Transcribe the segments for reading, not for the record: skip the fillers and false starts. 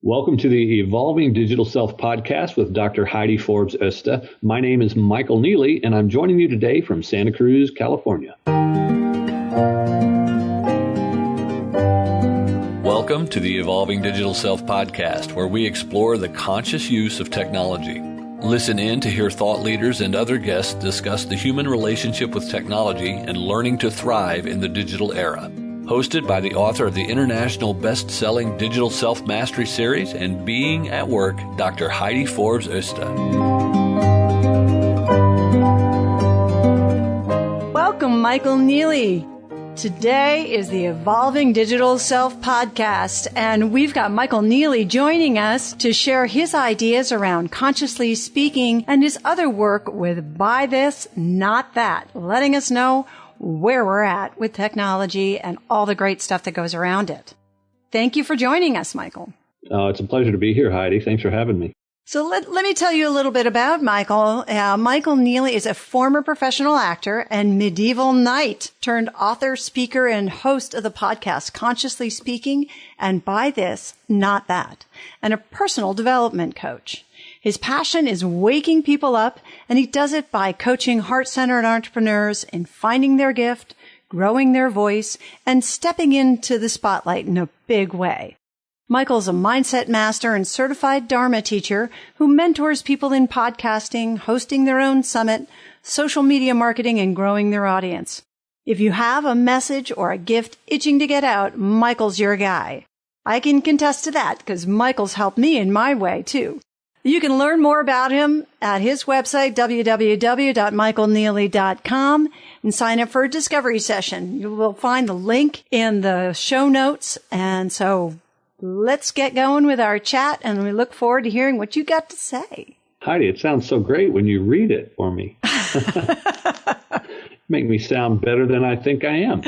Welcome to the Evolving Digital Self podcast with Dr. Heidi Forbes Öste. My name is Michael Neeley, and I'm joining you today from Santa Cruz, California. Welcome to the Evolving Digital Self podcast, where we explore the conscious use of technology. Listen in to hear thought leaders and other guests discuss the human relationship with technology and learning to thrive in the digital era. Hosted by the author of the international best-selling Digital Self-Mastery series and Being at Work, Dr. Heidi Forbes Öste. Welcome, Michael Neeley. Today is the Evolving Digital Self podcast, and we've got Michael Neeley joining us to share his ideas around consciously speaking and his other work with Buy This, Not That, letting us know where we're at with technology and all the great stuff that goes around it. Thank you for joining us, Michael. It's a pleasure to be here, Heidi. Thanks for having me. So let me tell you a little bit about Michael. Michael Neeley is a former professional actor and medieval knight turned author, speaker, and host of the podcast Consciously Speaking and Buy This, Not That, and a personal development coach. His passion is waking people up, and he does it by coaching heart-centered entrepreneurs in finding their gift, growing their voice, and stepping into the spotlight in a big way. Michael's a mindset master and certified Dharma teacher who mentors people in podcasting, hosting their own summit, social media marketing, and growing their audience. If you have a message or a gift itching to get out, Michael's your guy. I can contest to that because Michael's helped me in my way, too. You can learn more about him at his website, www.michaelneeley.com, and sign up for a discovery session. You will find the link in the show notes. And so let's get going with our chat, and we look forward to hearing what you got to say. Heidi, it sounds so great when you read it for me. Make me sound better than I think I am.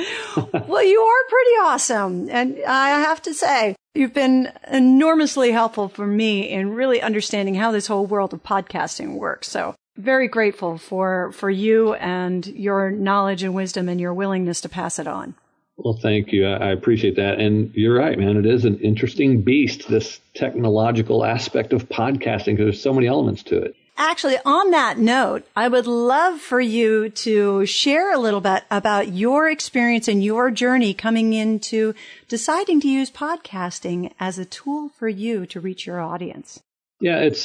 Well, you are pretty awesome. And I have to say, you've been enormously helpful for me in really understanding how this whole world of podcasting works. So very grateful for you and your knowledge and wisdom and your willingness to pass it on. Well, thank you. I appreciate that. And you're right, man. It is an interesting beast, this technological aspect of podcasting, because there's so many elements to it. Actually, on that note, I would love for you to share a little bit about your experience and your journey coming into deciding to use podcasting as a tool for you to reach your audience. Yeah, it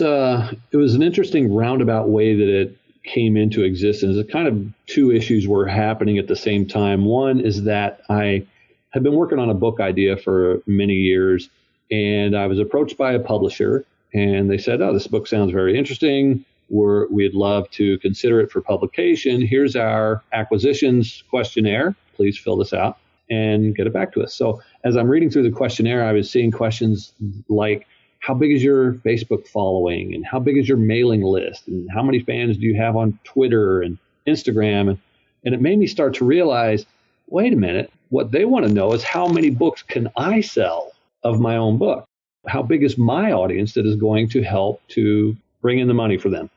was an interesting roundabout way that it came into existence. It kind of two issues were happening at the same time. One is that I had been working on a book idea for many years, and I was approached by a publisher. And they said, oh, this book sounds very interesting. We'd love to consider it for publication. Here's our acquisitions questionnaire. Please fill this out and get it back to us. So as I'm reading through the questionnaire, I was seeing questions like, how big is your Facebook following? And how big is your mailing list? And how many fans do you have on Twitter and Instagram? And it made me start to realize, wait a minute, what they want to know is how many books can I sell of my own book? How big is my audience that is going to help to bring in the money for them?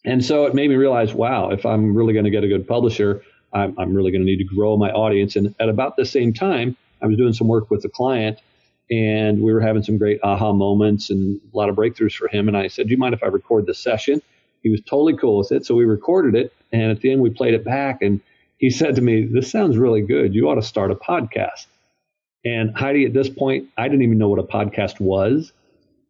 And so it made me realize, wow, if I'm really going to get a good publisher, I'm really going to need to grow my audience. And at about the same time, I was doing some work with a client, and we were having some great aha moments and a lot of breakthroughs for him. And I said, do you mind if I record this session? He was totally cool with it. So we recorded it. And at the end, we played it back. And he said to me, this sounds really good. You ought to start a podcast. And Heidi, at this point, I didn't even know what a podcast was.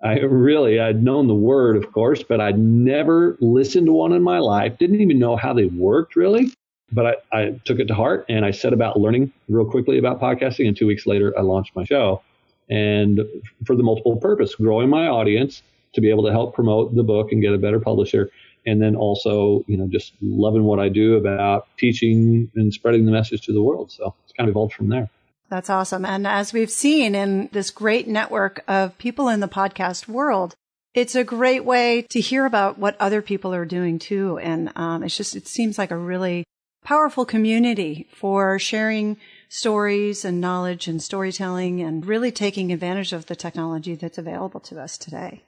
I'd known the word, of course, but I'd never listened to one in my life. Didn't even know how they worked, really. But I took it to heart, and I set about learning real quickly about podcasting. And 2 weeks later, I launched my show. And for the multiple purpose, growing my audience to be able to help promote the book and get a better publisher. And then also, just loving what I do about teaching and spreading the message to the world. So it's kind of evolved from there. That's awesome. And as we've seen in this great network of people in the podcast world, it's a great way to hear about what other people are doing too. And it seems like a really powerful community for sharing stories and knowledge and storytelling and really taking advantage of the technology that's available to us today.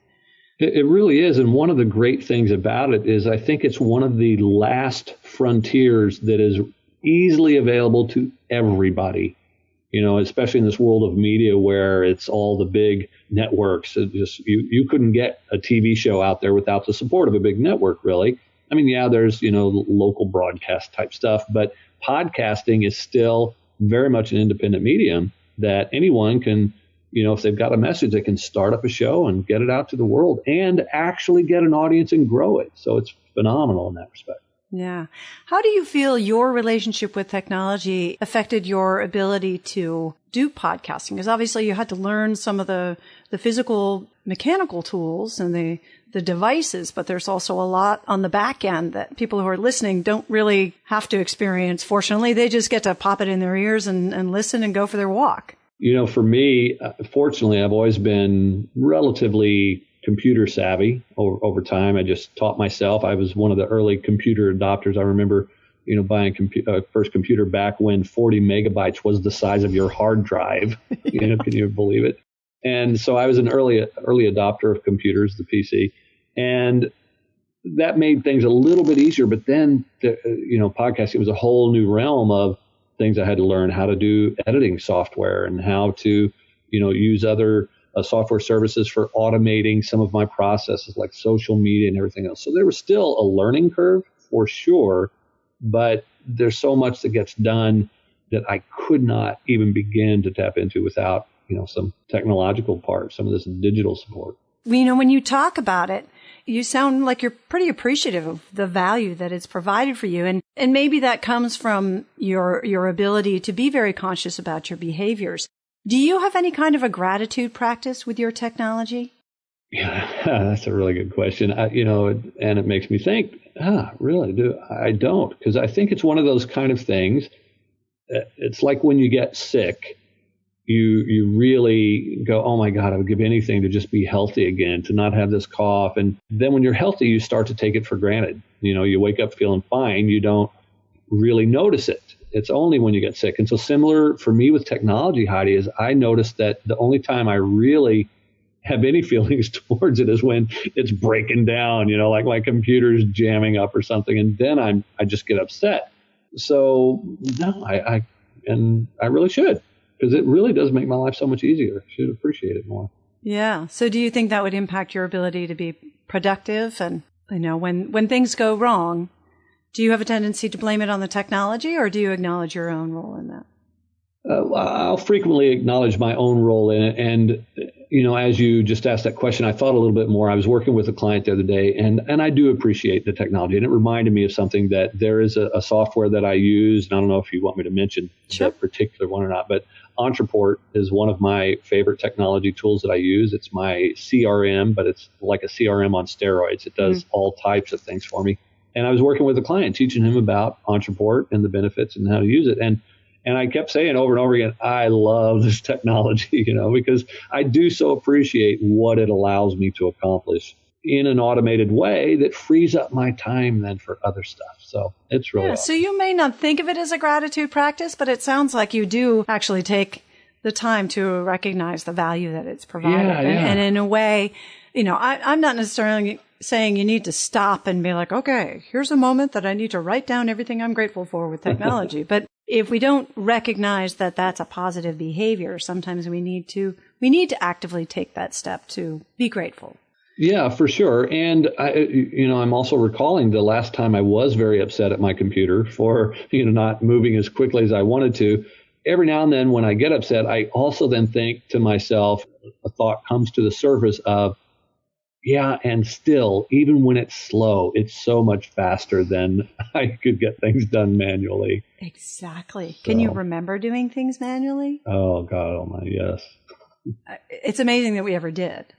It really is. And one of the great things about it is I think it's one of the last frontiers that is easily available to everybody. especially in this world of media where it's all the big networks. It just you couldn't get a TV show out there without the support of a big network, really. I mean, yeah, there's, local broadcast type stuff, but podcasting is still very much an independent medium that anyone can, if they've got a message, they can start up a show and get it out to the world and actually get an audience and grow it. So it's phenomenal in that respect. Yeah. How do you feel your relationship with technology affected your ability to do podcasting? Because obviously you had to learn some of the physical mechanical tools and the devices, but there's also a lot on the back end that people who are listening don't really have to experience. Fortunately, they just get to pop it in their ears and listen and go for their walk. For me, fortunately, I've always been relatively computer savvy over time. I just taught myself. I was one of the early computer adopters. I remember, buying a first computer back when 40 megabytes was the size of your hard drive. Can you believe it? And so I was an early adopter of computers, the PC, and that made things a little bit easier. But then, podcasting was a whole new realm of things I had to learn, how to do editing software and how to, use other software services for automating some of my processes like social media and everything else. So there was still a learning curve for sure, but there's so much that gets done that I could not even begin to tap into without, some technological part, some of this digital support. When you talk about it, you sound like you're pretty appreciative of the value that it's provided for you. And maybe that comes from your ability to be very conscious about your behaviors. Do you have any kind of a gratitude practice with your technology? Yeah, that's a really good question. And it makes me think, really, I don't, because I think it's one of those kind of things. It's like when you get sick, you really go, oh my God, I would give anything to just be healthy again, to not have this cough. And then when you're healthy, you start to take it for granted. You wake up feeling fine. You don't really notice it. It's only when you get sick. And so similar for me with technology, Heidi, is I noticed that the only time I really have any feelings towards it is when it's breaking down, like my computer's jamming up or something. And then I just get upset. So no, I really should, because it really does make my life so much easier. I should appreciate it more. Yeah. So do you think that would impact your ability to be productive? And, when things go wrong, do you have a tendency to blame it on the technology, or do you acknowledge your own role in that? I'll frequently acknowledge my own role in it. And, as you just asked that question, I thought a little bit more. I was working with a client the other day, and I do appreciate the technology. And it reminded me of something that there is a software that I use. And I don't know if you want me to mention that particular one or not, but Entreport is one of my favorite technology tools that I use. It's my CRM, but it's like a CRM on steroids. It does all types of things for me. And I was working with a client, teaching him about Entreport and the benefits and how to use it. And I kept saying over and over again, I love this technology, because I do so appreciate what it allows me to accomplish in an automated way that frees up my time then for other stuff. So it's really awesome. So you may not think of it as a gratitude practice, but it sounds like you do actually take the time to recognize the value that it's provided. And in a way, I'm not necessarily saying you need to stop and be like, okay, here's a moment that I need to write down everything I'm grateful for with technology. But if we don't recognize that that's a positive behavior, sometimes we need to actively take that step to be grateful. Yeah, for sure. And I'm also recalling the last time I was very upset at my computer for, not moving as quickly as I wanted to. Every now and then when I get upset, I also then think to myself, a thought comes to the surface of, yeah, and still, even when it's slow, it's so much faster than I could get things done manually. Exactly. So, can you remember doing things manually? Oh, God almighty, yes. It's amazing that we ever did,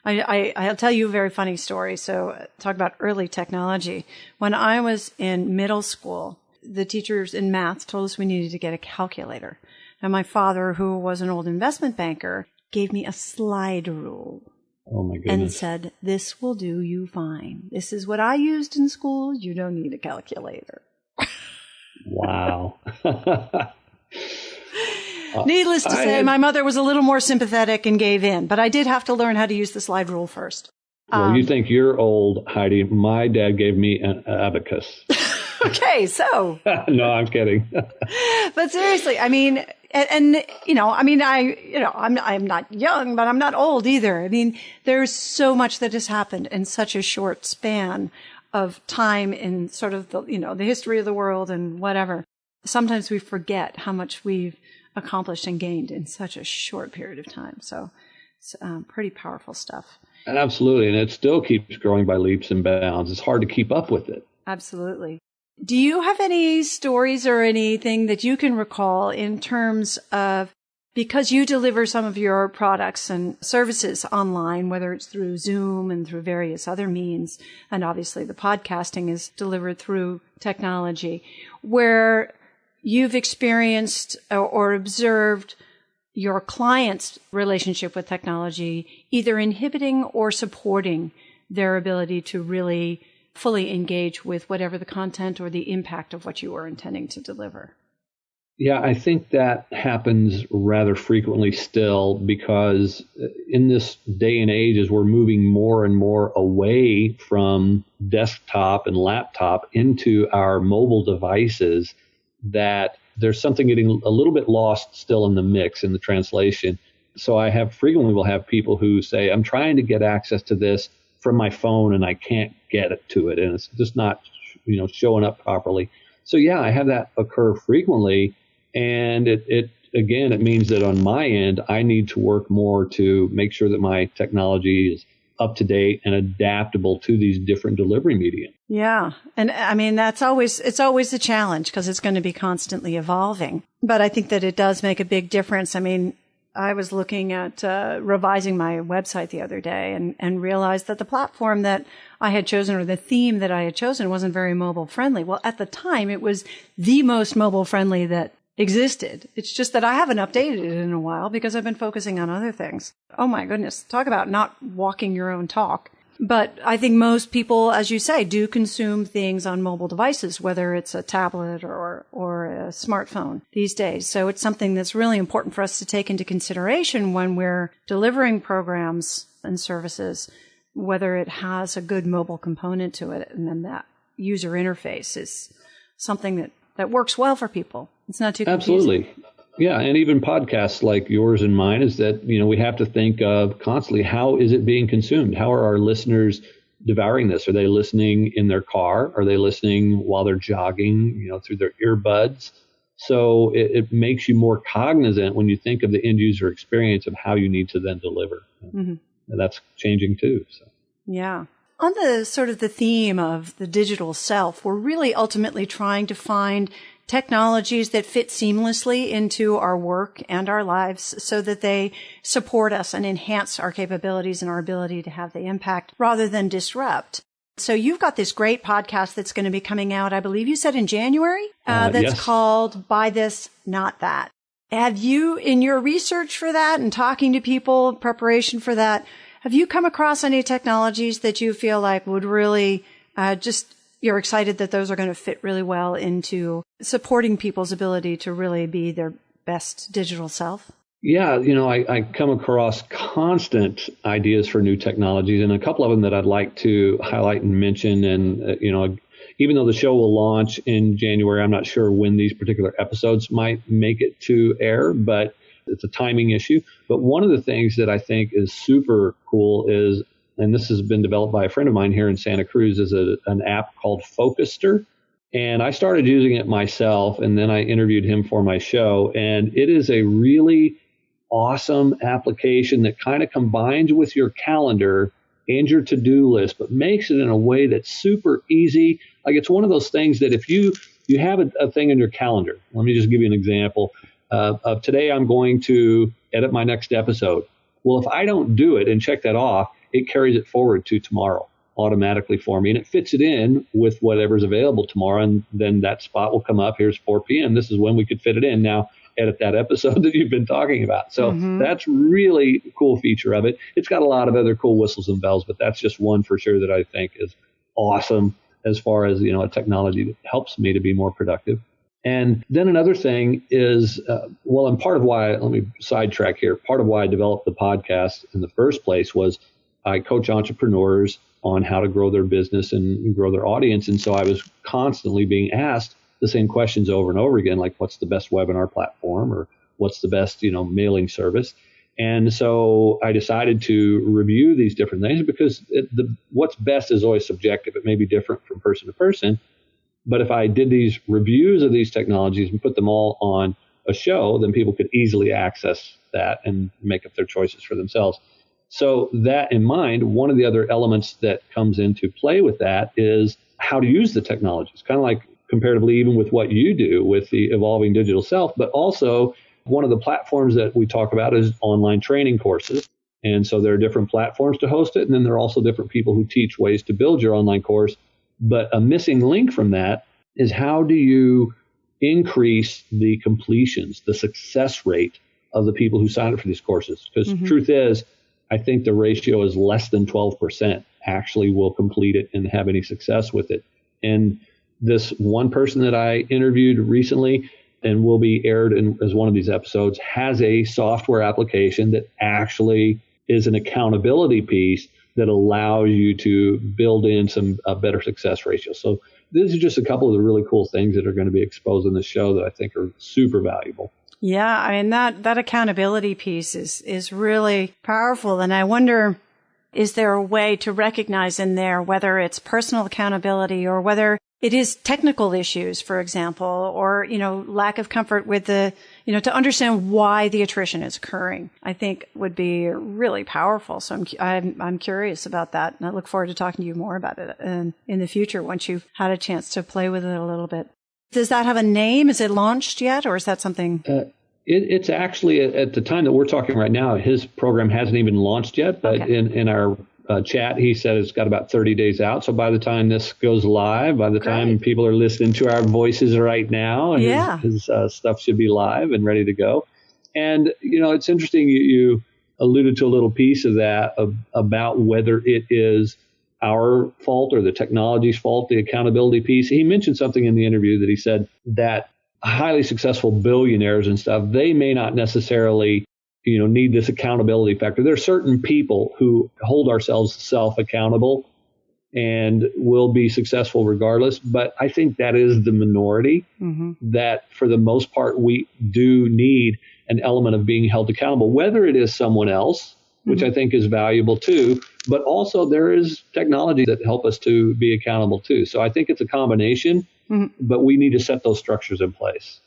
I'll tell you a very funny story. So talk about early technology. When I was in middle school, the teachers in math told us we needed to get a calculator. And my father, who was an old investment banker, gave me a slide rule. Oh my goodness. And said, this will do you fine. This is what I used in school. You don't need a calculator. Wow. Needless to say, my mother was a little more sympathetic and gave in, but I did have to learn how to use the slide rule first. Well, you think you're old, Heidi. My dad gave me an abacus. Okay, so. No, I'm kidding. But seriously, I mean, and I'm not young, but I'm not old either. I mean, there's so much that has happened in such a short span of time in sort of the history of the world and whatever. Sometimes we forget how much we've accomplished and gained in such a short period of time. So it's pretty powerful stuff. And absolutely. And it still keeps growing by leaps and bounds. It's hard to keep up with it. Absolutely. Do you have any stories or anything that you can recall in terms of, because you deliver some of your products and services online, whether it's through Zoom and through various other means, and obviously the podcasting is delivered through technology, where you've experienced or observed your client's relationship with technology either inhibiting or supporting their ability to really fully engage with whatever the content or the impact of what you were intending to deliver? Yeah, I think that happens rather frequently still, because in this day and age, as we're moving more and more away from desktop and laptop into our mobile devices, that there's something getting a little bit lost still in the mix, in the translation. So I frequently will have people who say, I'm trying to get access to this from my phone and I can't get it to it, and it's just not showing up properly. So yeah, I have that occur frequently, and it means that on my end I need to work more to make sure that my technology is up to date and adaptable to these different delivery media. Yeah. And I mean, it's always a challenge because it's going to be constantly evolving. But I think that it does make a big difference. I mean, I was looking at revising my website the other day and realized that the platform that I had chosen, or the theme that I had chosen, wasn't very mobile friendly. Well, at the time, it was the most mobile friendly that existed. It's just that I haven't updated it in a while because I've been focusing on other things. Oh my goodness. Talk about not walking your own talk. But I think most people, as you say, do consume things on mobile devices, whether it's a tablet or a smartphone these days. So it's something that's really important for us to take into consideration when we're delivering programs and services, whether it has a good mobile component to it. And then that user interface is something that works well for people. It's not too confusing. Absolutely. Yeah, and even podcasts like yours and mine is that, we have to think of constantly, how is it being consumed? How are our listeners devouring this? Are they listening in their car? Are they listening while they're jogging, through their earbuds? So it makes you more cognizant when you think of the end user experience of how you need to then deliver. Mm-hmm. And that's changing too. So. Yeah. On the sort of the theme of the digital self, we're really ultimately trying to find technologies that fit seamlessly into our work and our lives so that they support us and enhance our capabilities and our ability to have the impact rather than disrupt. So you've got this great podcast that's going to be coming out, I believe you said in January, that's yes. called Buy This, Not That. Have you, in your research for that and talking to people, preparation for that, have you come across any technologies that you feel like would really you're excited that those are going to fit really well into supporting people's ability to really be their best digital self? Yeah, I come across constant ideas for new technologies, and a couple of them that I'd like to highlight and mention. And, even though the show will launch in January, I'm not sure when these particular episodes might make it to air, but it's a timing issue. But one of the things that I think is super cool is, and this has been developed by a friend of mine here in Santa Cruz, is an app called Focuster. And I started using it myself, and then I interviewed him for my show. And it is a really awesome application that kind of combines with your calendar and your to-do list, but makes it in a way that's super easy. Like, it's one of those things that if you have a thing in your calendar, let me just give you an example of today, I'm going to edit my next episode. Well, if I don't do it and check that off, it carries it forward to tomorrow automatically for me, and it fits it in with whatever's available tomorrow, and then that spot will come up. Here's 4 p.m. This is when we could fit it in. Now edit that episode that you've been talking about. So that's really a cool feature of it. It's got a lot of other cool whistles and bells, but that's just one for sure that I think is awesome as far as, a technology that helps me to be more productive. And then another thing is, and part of why, let me sidetrack here, part of why I developed the podcast in the first place was I coach entrepreneurs on how to grow their business and grow their audience. And so I was constantly being asked the same questions over and over again, like what's the best webinar platform or what's the best, mailing service. And so I decided to review these different things because what's best is always subjective. It may be different from person to person. But if I did these reviews of these technologies and put them all on a show, then people could easily access that and make up their choices for themselves. So that in mind, one of the other elements that comes into play with that is how to use the technologies, kind of like comparatively even with what you do with the evolving digital self. But also one of the platforms that we talk about is online training courses. And so there are different platforms to host it. And then there are also different people who teach ways to build your online course. But a missing link from that is how do you increase the completions, the success rate of the people who sign up for these courses? Because the truth is, I think the ratio is less than 12% actually will complete it and have any success with it. And this one person that I interviewed recently and will be aired as one of these episodes has a software application that actually is an accountability piece that allows you to build in a better success ratio. So these are just a couple of the really cool things that are going to be exposed in this show that I think are super valuable. Yeah, I mean, that accountability piece is really powerful. And I wonder, is there a way to recognize in there whether it's personal accountability or whether it is technical issues, for example, or, lack of comfort with to understand why the attrition is occurring, I think would be really powerful. So I'm curious about that. And I look forward to talking to you more about it in the future once you've had a chance to play with it a little bit. Does that have a name? Is it launched yet, or is that something? It's actually at the time that we're talking right now, his program hasn't even launched yet, but okay. in our chat, he said it's got about 30 days out. So by the time this goes live, by the time people are listening to our voices right now, his stuff should be live and ready to go. And, it's interesting. You alluded to a little piece of that about whether it is our fault or the technology's fault, the accountability piece. He mentioned something in the interview that he said that highly successful billionaires and stuff, they may not necessarily need this accountability factor. There are certain people who hold ourselves self-accountable and will be successful regardless. But I think that is the minority, that for the most part, we do need an element of being held accountable, whether it is someone else, which I think is valuable too, but also there is technology that help us to be accountable too. So I think it's a combination, but we need to set those structures in place.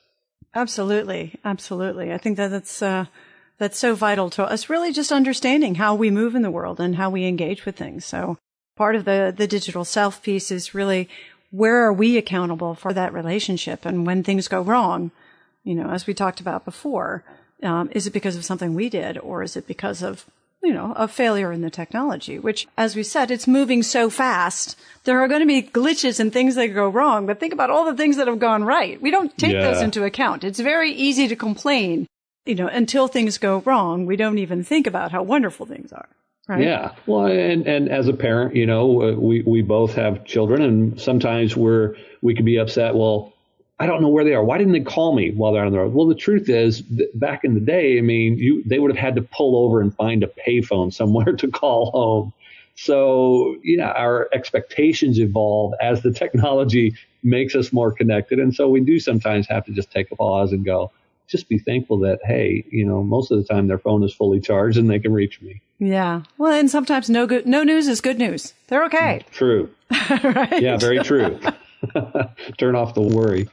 Absolutely. Absolutely. I think that's so vital to us, really just understanding how we move in the world and how we engage with things. So part of the digital self piece is really where are we accountable for that relationship? And when things go wrong, as we talked about before, is it because of something we did, or is it because of a failure in the technology, which, as we said, it's moving so fast. There are going to be glitches and things that go wrong, but think about all the things that have gone right. We don't take those into account. It's very easy to complain, until things go wrong. We don't even think about how wonderful things are. Right? Yeah. Well, and as a parent, we both have children, and sometimes we could be upset. Well, I don't know where they are. Why didn't they call me while they're on the road? Well, the truth is, back in the day, they would have had to pull over and find a payphone somewhere to call home. So, our expectations evolve as the technology makes us more connected. And so we do sometimes have to just take a pause and go, just be thankful that, hey, most of the time their phone is fully charged and they can reach me. Yeah. Well, and sometimes no news is good news. They're okay. True. Right? Yeah, very true. Turn off the worry.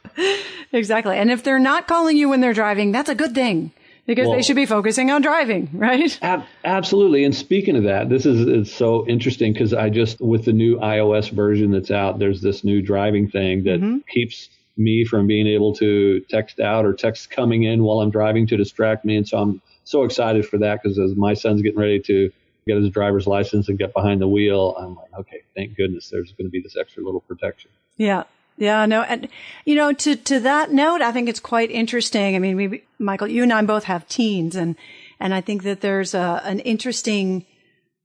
Exactly. And if they're not calling you when they're driving, that's a good thing, because they should be focusing on driving, right? Absolutely. And speaking of that, it's so interesting because with the new iOS version that's out, there's this new driving thing that keeps me from being able to text out or text coming in while I'm driving to distract me. And so I'm so excited for that, because as my son's getting ready to get his driver's license and get behind the wheel, I'm like, okay, thank goodness there's going to be this extra little protection. Yeah. Yeah, no. And, to that note, I think it's quite interesting. Michael, you and I both have teens, and I think that there's an interesting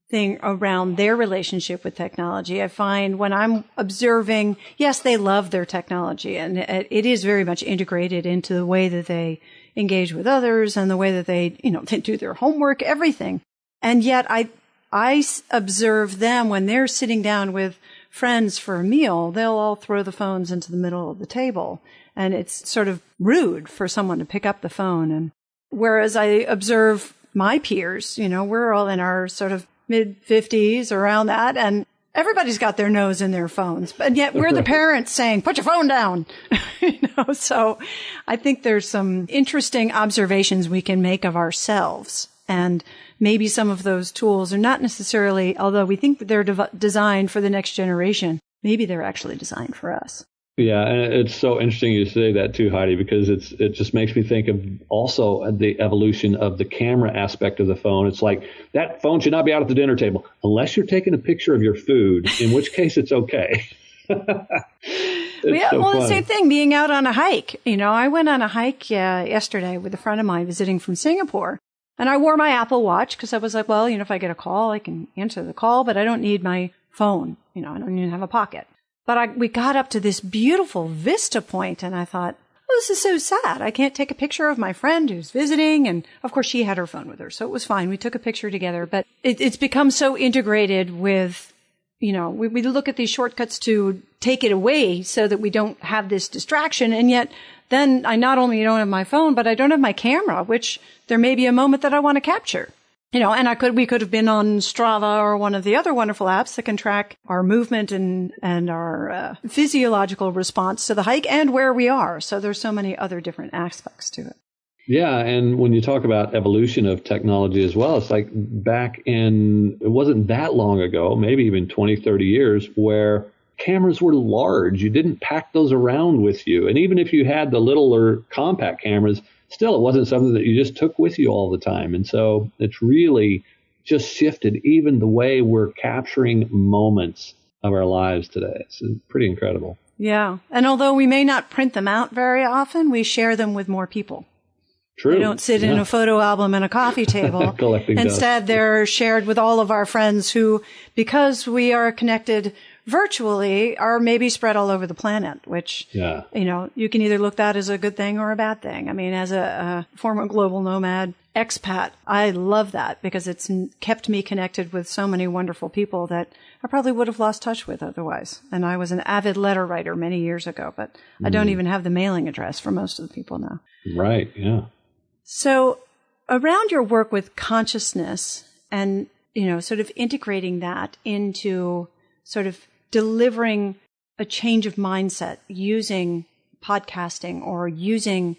thing around their relationship with technology. I find when I'm observing, yes, they love their technology, and it is very much integrated into the way that they engage with others and the way that they do their homework, everything. And yet I observe them when they're sitting down with friends for a meal, they'll all throw the phones into the middle of the table. And it's sort of rude for someone to pick up the phone. And whereas I observe my peers, we're all in our sort of mid-50s, around that, and everybody's got their nose in their phones. But yet we're the parents saying, put your phone down. So I think there's some interesting observations we can make of ourselves. And maybe some of those tools are not necessarily, although we think they're designed for the next generation, maybe they're actually designed for us. Yeah, and it's so interesting you say that too, Heidi, because it just makes me think of also the evolution of the camera aspect of the phone. It's like that phone should not be out at the dinner table unless you're taking a picture of your food, in which case it's okay. The same thing, being out on a hike. I went on a hike yesterday with a friend of mine visiting from Singapore. And I wore my Apple Watch because I was like, well, if I get a call, I can answer the call, but I don't need my phone. I don't even have a pocket. But we got up to this beautiful vista point, and I thought, oh, this is so sad. I can't take a picture of my friend who's visiting. And of course, she had her phone with her, so it was fine. We took a picture together. But it's become so integrated with, we look at these shortcuts to take it away so that we don't have this distraction. And yet then I not only don't have my phone, but I don't have my camera, which there may be a moment that I want to capture. And we could have been on Strava or one of the other wonderful apps that can track our movement and our physiological response to the hike and where we are. So there's so many other different aspects to it. Yeah. And when you talk about evolution of technology as well, it's like it wasn't that long ago, maybe even 20, 30 years, where cameras were large. You didn't pack those around with you. And even if you had the littler compact cameras, still, it wasn't something that you just took with you all the time. And so it's really just shifted even the way we're capturing moments of our lives today. It's pretty incredible. Yeah. And although we may not print them out very often, we share them with more people. True. We don't sit in a photo album and a coffee table. Collecting Instead, dust. They're shared with all of our friends who, because we are connected virtually, are maybe spread all over the planet, which, you can either look that as a good thing or a bad thing. I mean, as a former global nomad expat, I love that because it's kept me connected with so many wonderful people that I probably would have lost touch with otherwise. And I was an avid letter writer many years ago, but I don't even have the mailing address for most of the people now. Right. Yeah. So around your work with consciousness and, sort of integrating that into sort of delivering a change of mindset using podcasting or using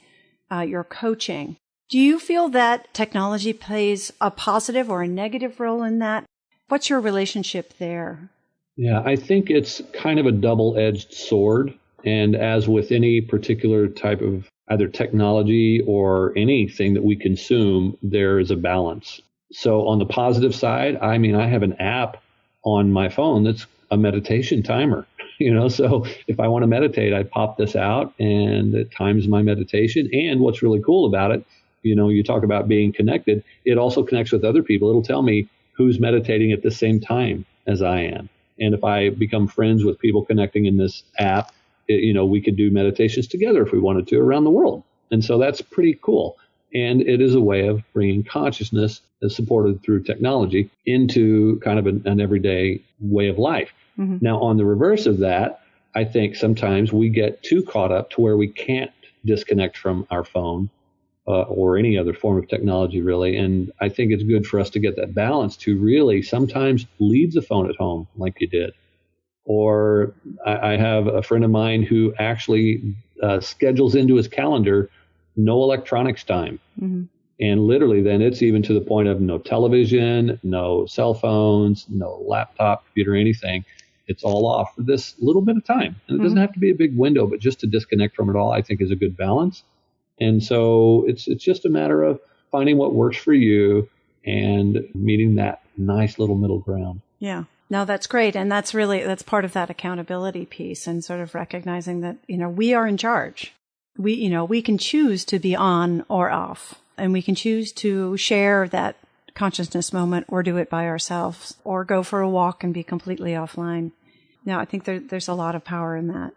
your coaching, do you feel that technology plays a positive or a negative role in that? What's your relationship there? Yeah, I think it's kind of a double-edged sword. And as with any particular type of either technology or anything that we consume, there is a balance. So on the positive side, I have an app on my phone that's a meditation timer, so if I want to meditate, I pop this out and it times my meditation. And what's really cool about it, you talk about being connected. It also connects with other people. It'll tell me who's meditating at the same time as I am. And if I become friends with people connecting in this app, we could do meditations together if we wanted to around the world. And so that's pretty cool. And it is a way of bringing consciousness as supported through technology into kind of an everyday way of life. Mm-hmm. Now, on the reverse of that, I think sometimes we get too caught up to where we can't disconnect from our phone or any other form of technology, really. And I think it's good for us to get that balance to really sometimes leave the phone at home like you did. Or I have a friend of mine who actually schedules into his calendar no electronics time. Mm-hmm. And literally then it's even to the point of no television, no cell phones, no laptop, computer, anything. It's all off for this little bit of time. And it doesn't have to be a big window, but just to disconnect from it all, I think is a good balance. And so it's just a matter of finding what works for you and meeting that nice little middle ground. Yeah. No, that's great. And that's part of that accountability piece and sort of recognizing that, we are in charge. We can choose to be on or off, and we can choose to share that consciousness moment or do it by ourselves or go for a walk and be completely offline. Now, I think there's a lot of power in that.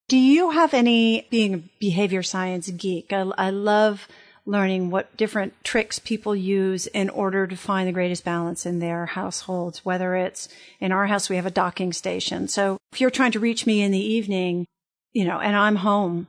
Do you have being a behavior science geek, I love learning what different tricks people use in order to find the greatest balance in their households, whether it's in our house, we have a docking station. So if you're trying to reach me in the evening, and I'm home,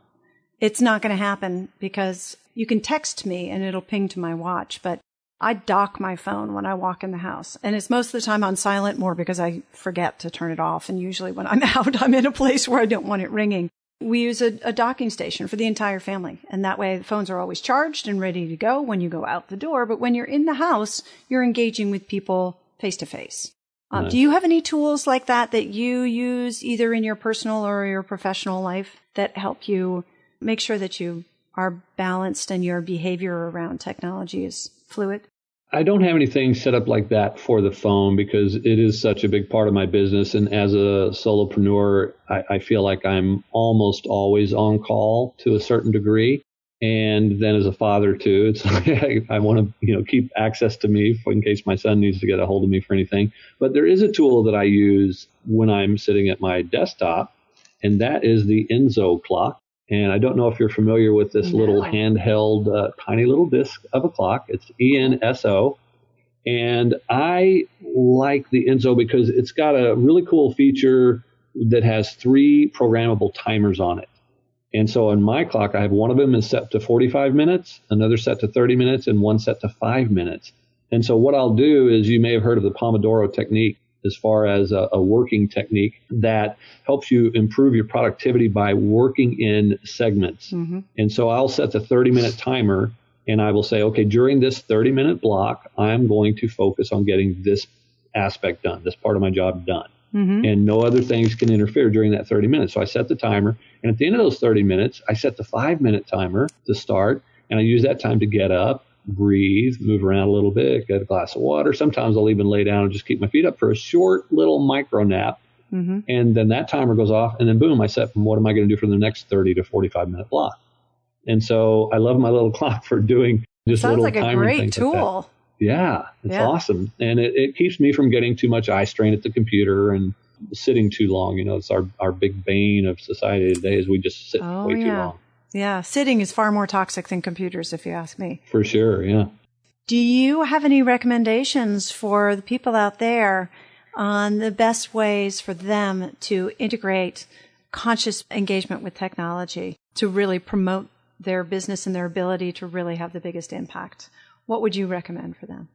it's not going to happen because you can text me and it'll ping to my watch, but I dock my phone when I walk in the house. And it's most of the time on silent, more because I forget to turn it off. And usually when I'm out, I'm in a place where I don't want it ringing. We use a docking station for the entire family. And that way the phones are always charged and ready to go when you go out the door. But when you're in the house, you're engaging with people face to face. Nice. Do you have any tools like that you use either in your personal or your professional life that help you make sure that you are balanced and your behavior around technology is fluid? I don't have anything set up like that for the phone because it is such a big part of my business. And as a solopreneur, I feel like I'm almost always on call to a certain degree. And then as a father too, it's like I want to, keep access to me in case my son needs to get a hold of me for anything. But there is a tool that I use when I'm sitting at my desktop, and that is the Enzo clock. And I don't know if you're familiar with this little handheld, tiny little disc of a clock. It's ENSO. And I like the Enzo because it's got a really cool feature that has 3 programmable timers on it. And so on my clock, I have one of them is set to 45 minutes, another set to 30 minutes, and one set to 5 minutes. And so what I'll do is, you may have heard of the Pomodoro technique as far as a working technique that helps you improve your productivity by working in segments. Mm-hmm. And so I'll set the 30-minute timer, and I will say, okay, during this 30-minute block, I'm going to focus on getting this aspect done, this part of my job done. Mm-hmm. And no other things can interfere during that 30 minutes. So I set the timer. And at the end of those 30 minutes, I set the 5-minute timer to start. And I use that time to get up, breathe, move around a little bit, get a glass of water. Sometimes I'll even lay down and just keep my feet up for a short little micro nap. Mm-hmm. And then that timer goes off. And then boom, I set what am I going to do for the next 30 to 45-minute block. And so I love my little clock for doing just little timer things. Sounds like a great tool. Yeah, it's awesome. And it keeps me from getting too much eye strain at the computer and sitting too long. It's our big bane of society today is we just sit way too long. Yeah, sitting is far more toxic than computers, if you ask me. For sure, yeah. Do you have any recommendations for the people out there on the best ways for them to integrate conscious engagement with technology to really promote their business and their ability to really have the biggest impact? What would you recommend for them?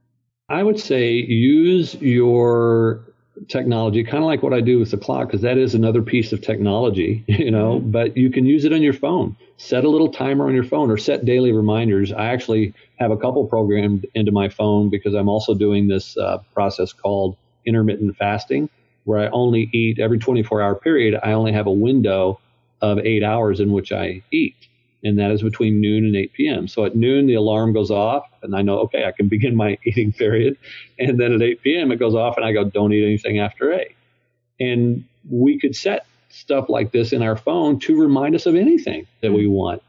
I would say use your technology, kind of like what I do with the clock, because that is another piece of technology, mm-hmm. but you can use it on your phone. Set a little timer on your phone or set daily reminders. I actually have a couple programmed into my phone because I'm also doing this process called intermittent fasting, where I only eat every 24-hour period. I only have a window of 8 hours in which I eat. And that is between noon and 8 p.m. So at noon, the alarm goes off, and I know, okay, I can begin my eating period. And then at 8 p.m., it goes off, and I go, don't eat anything after 8. And we could set stuff like this in our phone to remind us of anything that we want.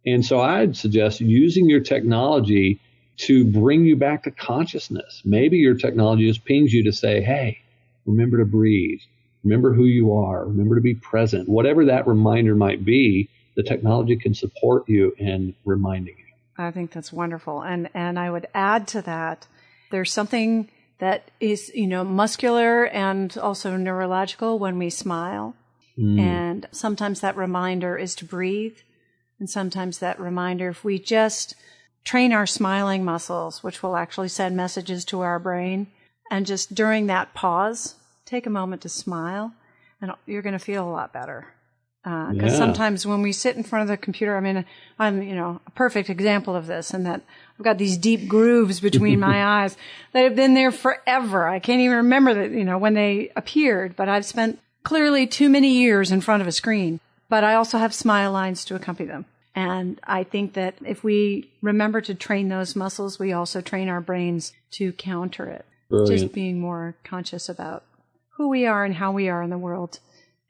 And so I'd suggest using your technology to bring you back to consciousness. Maybe your technology just pings you to say, hey, remember to breathe. Remember who you are. Remember to be present. Whatever that reminder might be, the technology can support you in reminding you. I think that's wonderful. And I would add to that, there's something that is, muscular and also neurological when we smile. And sometimes that reminder is to breathe. And sometimes that reminder, if we just train our smiling muscles, which will actually send messages to our brain, and just during that pause, take a moment to smile, and you're going to feel a lot better. Because sometimes when we sit in front of the computer, I'm a perfect example of this, in that I've got these deep grooves between my eyes that have been there forever. I can't even remember that, when they appeared, but I've spent clearly too many years in front of a screen. But I also have smile lines to accompany them. And I think that if we remember to train those muscles, we also train our brains to counter it. Brilliant. Just being more conscious about who we are and how we are in the world.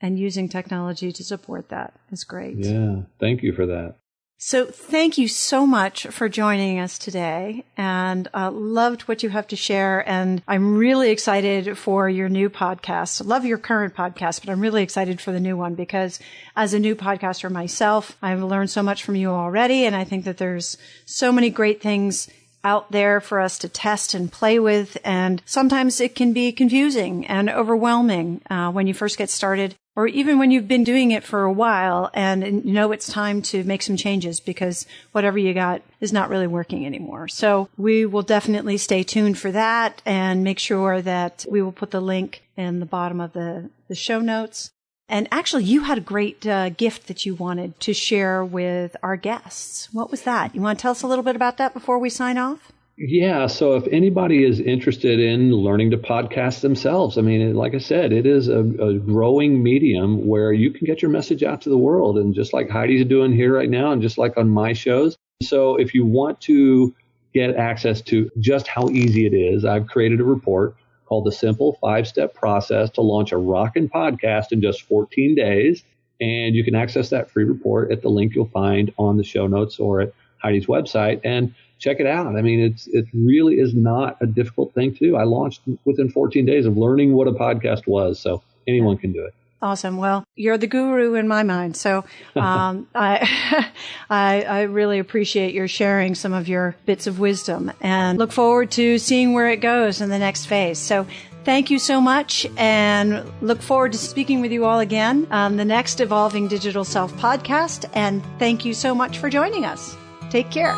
And using technology to support that is great. Yeah, thank you for that. So thank you so much for joining us today, and loved what you have to share. And I'm really excited for your new podcast. I love your current podcast, but I'm really excited for the new one because as a new podcaster myself, I've learned so much from you already. And I think that there's so many great things out there for us to test and play with. And sometimes it can be confusing and overwhelming when you first get started, or even when you've been doing it for a while and you know it's time to make some changes because whatever you got is not really working anymore. So we will definitely stay tuned for that and make sure that we will put the link in the bottom of the show notes. And actually, you had a great gift that you wanted to share with our guests. What was that? You want to tell us a little bit about that before we sign off? Yeah. So if anybody is interested in learning to podcast themselves, I mean, like I said, it is a growing medium where you can get your message out to the world. And just like Heidi's doing here right now, and just like on my shows. So if you want to get access to just how easy it is, I've created a report called The Simple 5-Step Process to Launch a Rockin' Podcast in Just 14 Days. And you can access that free report at the link you'll find on the show notes or at Heidi's website. And check it out. I mean, it really is not a difficult thing to do. I launched within 14 days of learning what a podcast was. So anyone can do it. Awesome. Well, you're the guru in my mind. So I really appreciate your sharing some of your bits of wisdom and look forward to seeing where it goes in the next phase. So thank you so much and look forward to speaking with you all again on the next Evolving Digital Self podcast. And thank you so much for joining us. Take care.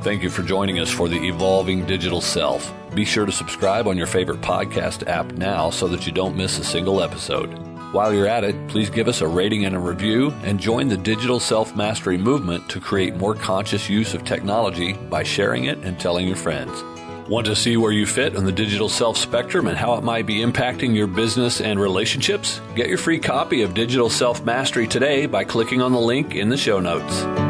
Thank you for joining us for the Evolving Digital Self. Be sure to subscribe on your favorite podcast app now so that you don't miss a single episode. While you're at it, please give us a rating and a review and join the Digital Self-Mastery movement to create more conscious use of technology by sharing it and telling your friends. Want to see where you fit on the digital self spectrum and how it might be impacting your business and relationships? Get your free copy of Digital Self-Mastery today by clicking on the link in the show notes.